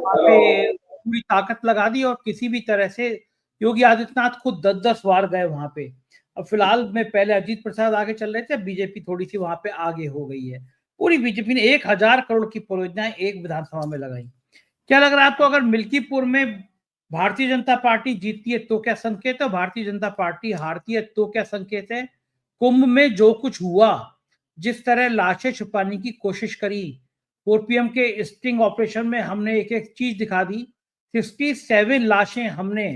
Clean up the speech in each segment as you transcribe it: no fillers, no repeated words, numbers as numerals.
वहां पे पूरी ताकत लगा दी और किसी भी तरह से योगी आदित्यनाथ खुद 10-10 बार गए वहां पे। अब फिलहाल में पहले अजीत प्रसाद आगे चल रहे थे, बीजेपी थोड़ी सी वहां पे आगे हो गई है। पूरी बीजेपी ने 1000 करोड़ की परियोजनाएं एक विधानसभा में लगाई। क्या लग रहा है आपको, अगर मिल्कीपुर में भारतीय जनता पार्टी जीतती है तो क्या संकेत है, भारतीय जनता पार्टी हारती है तो क्या संकेत है? कुंभ में जो कुछ हुआ, जिस तरह लाशें छुपाने की कोशिश करी, 4PM के स्टिंग ऑपरेशन में हमने एक एक चीज दिखा दी। 67 लाशें हमने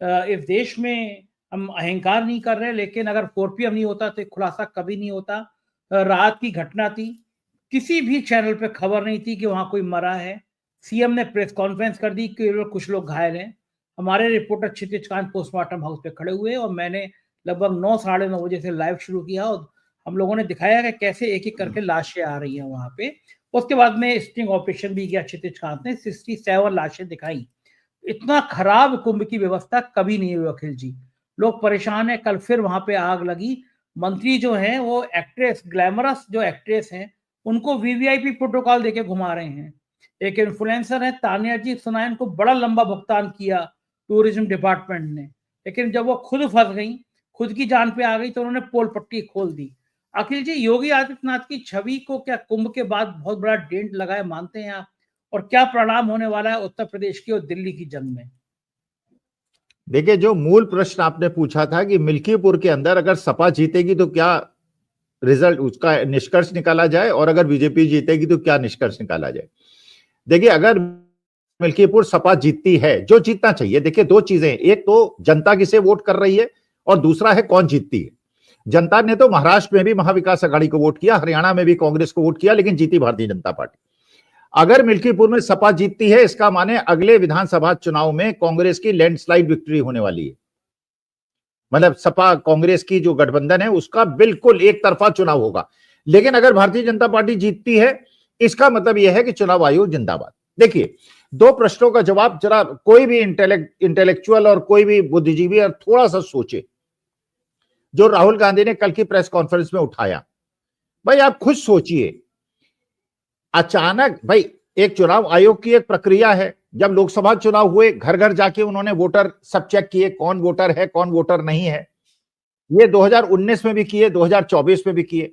इस देश में, हम अहंकार नहीं कर रहे, लेकिन अगर 4PM नहीं होता तो खुलासा कभी नहीं होता। रात की घटना थी, किसी भी चैनल पे खबर नहीं थी कि वहां कोई मरा है। सीएम ने प्रेस कॉन्फ्रेंस कर दी कि कुछ लोग घायल हैं। हमारे रिपोर्टर क्षितिज कांत पोस्टमार्टम हाउस पे खड़े हुए और मैंने लगभग 9, साढ़े 9 बजे से लाइव शुरू किया और हम लोगों ने दिखाया कि कैसे एक एक करके लाशें आ रही हैं वहां पे। उसके बाद में स्टिंग ऑपरेशन भी किया, क्षितिज कांत ने 67 लाशें दिखाई। इतना खराब कुंभ की व्यवस्था कभी नहीं हुई अखिल जी। लोग परेशान है। कल फिर वहां पे आग लगी। मंत्री जो हैं वो एक्ट्रेस, ग्लैमरस जो एक्ट्रेस हैं, उनको वीवीआईपी प्रोटोकॉल देके घुमा रहे हैं। एक इन्फ्लुएंसर है तानिया जी सुनायन को बड़ा लंबा भुगतान किया टूरिज्म डिपार्टमेंट ने, लेकिन जब वो खुद फंस गई, खुद की जान पे आ गई, तो उन्होंने पोल पट्टी खोल दी। अखिल जी, योगी आदित्यनाथ की छवि को क्या कुंभ के बाद बहुत बड़ा डेंट लगा है, मानते हैं आप? और क्या परिणाम होने वाला है उत्तर प्रदेश की और दिल्ली की जंग में? देखिए, जो मूल प्रश्न आपने पूछा था कि मिल्कीपुर के अंदर अगर सपा जीतेगी तो क्या रिजल्ट, उसका निष्कर्ष निकाला जाए, और अगर बीजेपी जीतेगी तो क्या निष्कर्ष निकाला जाए। देखिए, अगर मिल्कीपुर सपा जीतती है, जो जीतना चाहिए, देखिए दो चीजें, एक तो जनता किसे वोट कर रही है और दूसरा है कौन जीतती है। जनता ने तो महाराष्ट्र में भी महाविकास आघाड़ी को वोट किया, हरियाणा में भी कांग्रेस को वोट किया, लेकिन जीती भारतीय जनता पार्टी। अगर मिल्कीपुर में सपा जीतती है, इसका माने अगले विधानसभा चुनाव में कांग्रेस की लैंडस्लाइड विक्ट्री होने वाली है। मतलब सपा कांग्रेस की जो गठबंधन है उसका बिल्कुल एक तरफा चुनाव होगा। लेकिन अगर भारतीय जनता पार्टी जीतती है, इसका मतलब यह है कि चुनाव आयोग जिंदाबाद। देखिए, दो प्रश्नों का जवाब जरा कोई भी इंटेलेक्चुअल और कोई भी बुद्धिजीवी और थोड़ा सा सोचे। जो राहुल गांधी ने कल की प्रेस कॉन्फ्रेंस में उठाया, भाई आप खुद सोचिए, अचानक भाई एक चुनाव आयोग की एक प्रक्रिया है। जब लोकसभा चुनाव हुए, घर घर जाके उन्होंने वोटर सब चेक किए, कौन वोटर है कौन वोटर नहीं है। ये 2019 में भी किए, 2024 में भी किए।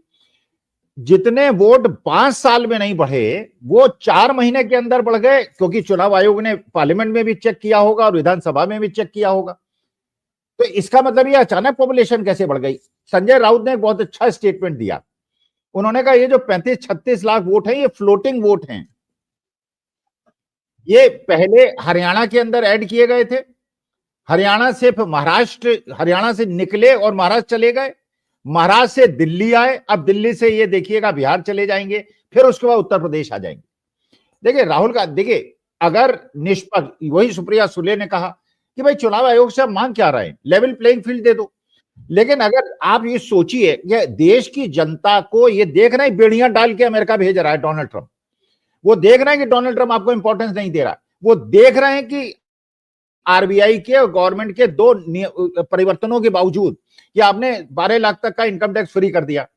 जितने वोट 5 साल में नहीं बढ़े, वो 4 महीने के अंदर बढ़ गए, क्योंकि चुनाव आयोग ने पार्लियामेंट में भी चेक किया होगा और विधानसभा में भी चेक किया होगा। तो इसका मतलब ये अचानक पॉपुलेशन कैसे बढ़ गई। संजय राउत ने एक बहुत अच्छा स्टेटमेंट दिया। उन्होंने कहा ये जो 35-36 लाख वोट हैं, ये फ्लोटिंग वोट हैं। ये पहले हरियाणा के अंदर ऐड किए गए थे, हरियाणा से महाराष्ट्र, हरियाणा से निकले और महाराष्ट्र चले गए, महाराष्ट्र से दिल्ली आए, अब दिल्ली से ये देखिएगा बिहार चले जाएंगे, फिर उसके बाद उत्तर प्रदेश आ जाएंगे। देखिए राहुल का, देखिए अगर निष्पक्ष, वही सुप्रिया सुले ने कहा कि भाई चुनाव आयोग से आप मांग क्या रहे हैं, लेवल प्लेइंग फील्ड दे दो। लेकिन अगर आप ये सोचिए कि देश की जनता को ये देख रहे हैं, बेड़ियां डाल के अमेरिका भेज रहा है डोनाल्ड ट्रंप, वो देख रहे हैं कि डोनाल्ड ट्रंप आपको इंपॉर्टेंस नहीं दे रहा, वो देख रहे हैं कि आरबीआई के और गवर्नमेंट के दो परिवर्तनों के बावजूद कि आपने 12 लाख तक का इनकम टैक्स फ्री कर दिया।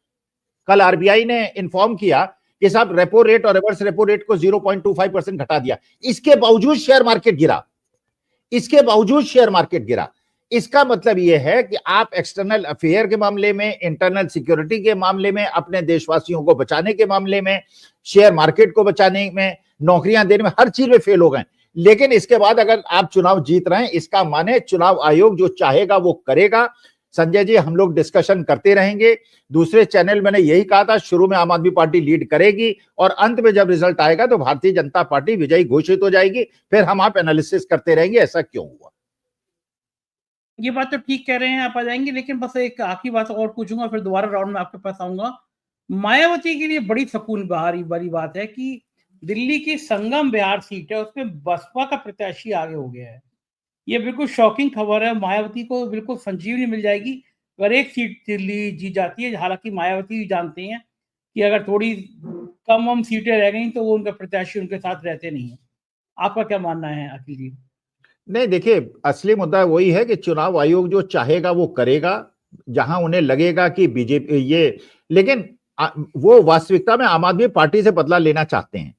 कल आरबीआई ने इन्फॉर्म किया कि साहब रेपो रेट और रिवर्स रेपो रेट को 0.25% घटा दिया। इसके बावजूद शेयर मार्केट गिरा, इसके बावजूद शेयर मार्केट गिरा। इसका मतलब यह है कि आप एक्सटर्नल अफेयर के मामले में, इंटरनल सिक्योरिटी के मामले में, अपने देशवासियों को बचाने के मामले में, शेयर मार्केट को बचाने में, नौकरियां देने में, हर चीज में फेल हो गए। लेकिन इसके बाद अगर आप चुनाव जीत रहे हैं, इसका माने चुनाव आयोग जो चाहेगा वो करेगा। संजय जी, हम लोग डिस्कशन करते रहेंगे। दूसरे चैनल मैंने यही कहा था, शुरू में आम आदमी पार्टी लीड करेगी और अंत में जब रिजल्ट आएगा तो भारतीय जनता पार्टी विजयी घोषित हो जाएगी। फिर हम आप एनालिसिस करते रहेंगे ऐसा क्यों हुआ। ये बात तो ठीक कह रहे हैं, आप आ जाएंगे, लेकिन बस एक आखिरी बात और पूछूंगा, फिर दोबारा राउंड में आपके पास आऊंगा। मायावती के लिए बड़ी सकून बड़ी बात है कि दिल्ली की संगम बिहार सीट है, उसमें बसपा का प्रत्याशी आगे हो गया है। ये बिल्कुल शॉकिंग खबर है। मायावती को बिल्कुल संजीवनी मिल जाएगी अगर एक सीट दिल्ली जीत जाती है। हालांकि मायावती भी जानते हैं कि अगर थोड़ी कम सीटें रह गई तो वो उनका प्रत्याशी उनके साथ रहते नहीं है। आपका क्या मानना है अखिल जी? नहीं, देखिए असली मुद्दा वही है कि चुनाव आयोग जो चाहेगा वो करेगा, जहां उन्हें लगेगा कि बीजेपी ये, लेकिन वो वास्तविकता में आम आदमी पार्टी से बदला लेना चाहते हैं।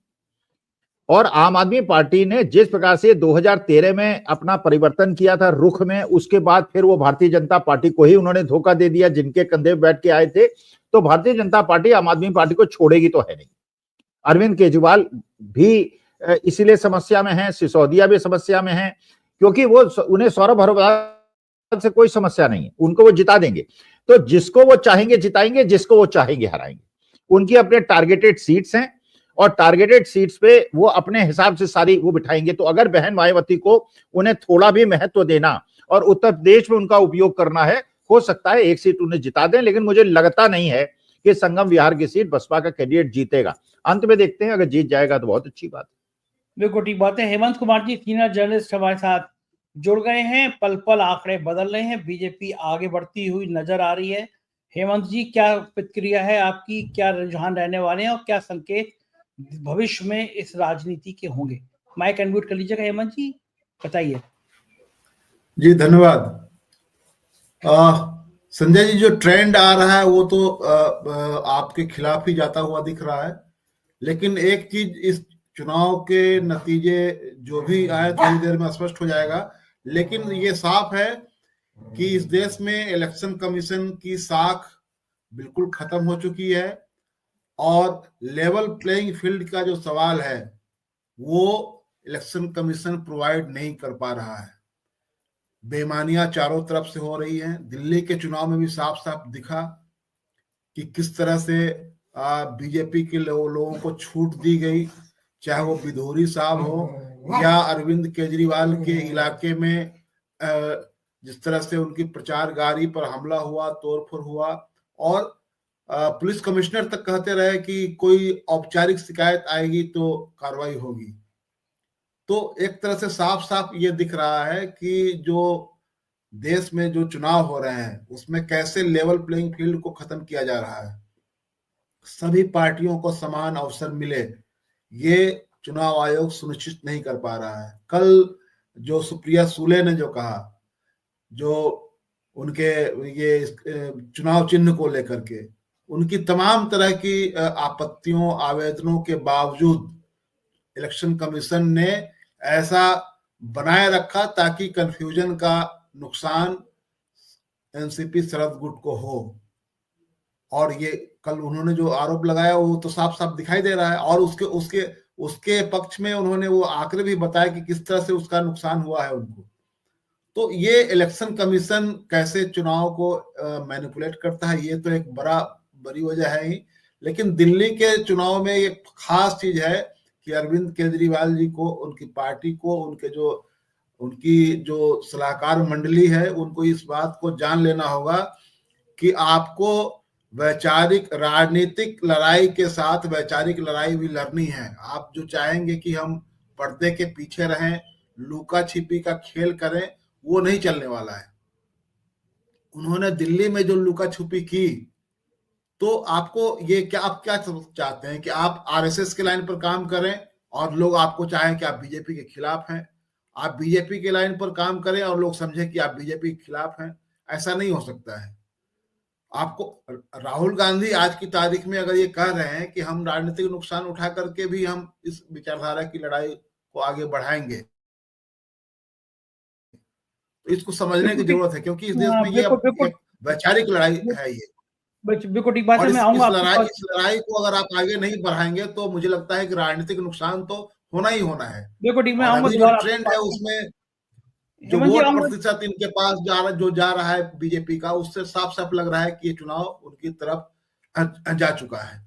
और आम आदमी पार्टी ने जिस प्रकार से 2013 में अपना परिवर्तन किया था रुख में, उसके बाद फिर वो भारतीय जनता पार्टी को ही उन्होंने धोखा दे दिया जिनके कंधे पे बैठ के आए थे। तो भारतीय जनता पार्टी आम आदमी पार्टी को छोड़ेगी तो है नहीं। अरविंद केजरीवाल भी इसीलिए समस्या में है, सिसोदिया भी समस्या में है, क्योंकि वो उन्हें सौरभ भारद्वाज से कोई समस्या नहीं है, उनको वो जिता देंगे। तो जिसको वो चाहेंगे जिताएंगे, जिसको वो चाहेंगे हराएंगे। उनकी अपने टारगेटेड सीट्स हैं और टारगेटेड सीट्स पे वो अपने हिसाब से सारी वो बिठाएंगे। तो अगर बहन मायावती को उन्हें थोड़ा भी महत्व देना और उत्तर प्रदेश में उनका उपयोग करना है, हो सकता है एक सीट उन्हें जिता दें, लेकिन मुझे लगता नहीं है कि संगम विहार की सीट बसपा का कैंडिडेट जीतेगा। अंत में देखते हैं, अगर जीत जाएगा तो बहुत अच्छी बात है। बिल्कुल ठीक बात है। हेमंत कुमार जी सीनियर जर्नलिस्ट हमारे साथ जुड़ गए हैं। पल पल आंकड़े बदल रहे हैं, बीजेपी आगे बढ़ती हुई नजर आ रही है। हेमंत जी, क्या प्रतिक्रिया है आपकी, क्या रुझान रहने वाले हैं और क्या संकेत भविष्य में इस राजनीति के होंगे? माइक अनम्यूट कर लीजिएगा हेमंत जी, बताइए। जी धन्यवाद। संजय जी, जो ट्रेंड आ रहा है वो तो आपके खिलाफ ही जाता हुआ दिख रहा है, लेकिन एक चीज, इस चुनाव के नतीजे जो भी आए थोड़ी देर में स्पष्ट हो जाएगा, लेकिन ये साफ है कि इस देश में इलेक्शन कमीशन की साख बिल्कुल खत्म हो चुकी है और लेवल प्लेइंग फील्ड का जो सवाल है वो इलेक्शन कमीशन प्रोवाइड नहीं कर पा रहा है। बेईमानियां चारों तरफ से हो रही हैं। दिल्ली के चुनाव में भी साफ साफ दिखा कि किस तरह से बीजेपी के लोगों को छूट दी गई, चाहे वो बिधोरी साहब हो या अरविंद केजरीवाल के इलाके में जिस तरह से उनकी प्रचार गाड़ी पर हमला हुआ, तोड़फोड़ हुआ, और पुलिस कमिश्नर तक कहते रहे कि कोई औपचारिक शिकायत आएगी तो कार्रवाई होगी। तो एक तरह से साफ साफ ये दिख रहा है कि जो देश में जो चुनाव हो रहे हैं उसमें कैसे लेवल प्लेइंग फील्ड को खत्म किया जा रहा है, सभी पार्टियों को समान अवसर मिले, ये चुनाव आयोग सुनिश्चित नहीं कर पा रहा है। कल जो सुप्रिया सुले ने जो कहा, जो उनके ये चुनाव चिन्ह को लेकर के उनकी तमाम तरह की आपत्तियों, आवेदनों के बावजूद इलेक्शन कमीशन ने ऐसा बनाए रखा ताकि कंफ्यूजन का नुकसान एनसीपी शरद गुट को हो। और ये कल उन्होंने जो आरोप लगाया वो तो साफ साफ दिखाई दे रहा है, और उसके पक्ष में उन्होंने वो आंकड़े भी बताया कि किस तरह से उसका नुकसान हुआ है उनको। तो ये इलेक्शन कमीशन कैसे चुनाव को मैनिपुलेट करता है, ये तो एक बड़ी वजह है ही। लेकिन दिल्ली के चुनाव में एक खास चीज है कि अरविंद केजरीवाल जी को, उनकी पार्टी को, उनकी जो सलाहकार मंडली है, उनको इस बात को जान लेना होगा कि आपको वैचारिक राजनीतिक लड़ाई के साथ वैचारिक लड़ाई भी लड़नी है। आप जो चाहेंगे कि हम पर्दे के पीछे रहें, लुका छिपी का खेल करें, वो नहीं चलने वाला है। उन्होंने दिल्ली में जो लुका छुपी की, तो आपको ये क्या, आप क्या चाहते हैं कि आप आरएसएस के लाइन पर काम करें और लोग आपको चाहें कि आप बीजेपी के खिलाफ हैं? आप बीजेपी के लाइन पर काम करें और लोग समझें कि आप बीजेपी के खिलाफ हैं? ऐसा नहीं हो सकता है। आपको राहुल गांधी आज की तारीख में अगर ये कह रहे हैं कि हम राजनीतिक नुकसान उठा करके भी हम इस विचारधारा की लड़ाई को आगे बढ़ाएंगे, तो इसको समझने की जरूरत है, क्योंकि इस देश में ये वैचारिक लड़ाई है। ये बिल्कुल ठीक बात है। मैं आऊंगा इस लड़ाई को अगर आप आगे नहीं बढ़ाएंगे तो मुझे लगता है कि राजनीतिक नुकसान तो होना ही होना है। बिल्कुल ठीक। मैं आऊंगा, जो ट्रेंड है उसमें जो वोट प्रतिशत इनके पास जा रहा है बीजेपी का, उससे साफ साफ लग रहा है कि ये चुनाव उनकी तरफ जा चुका है।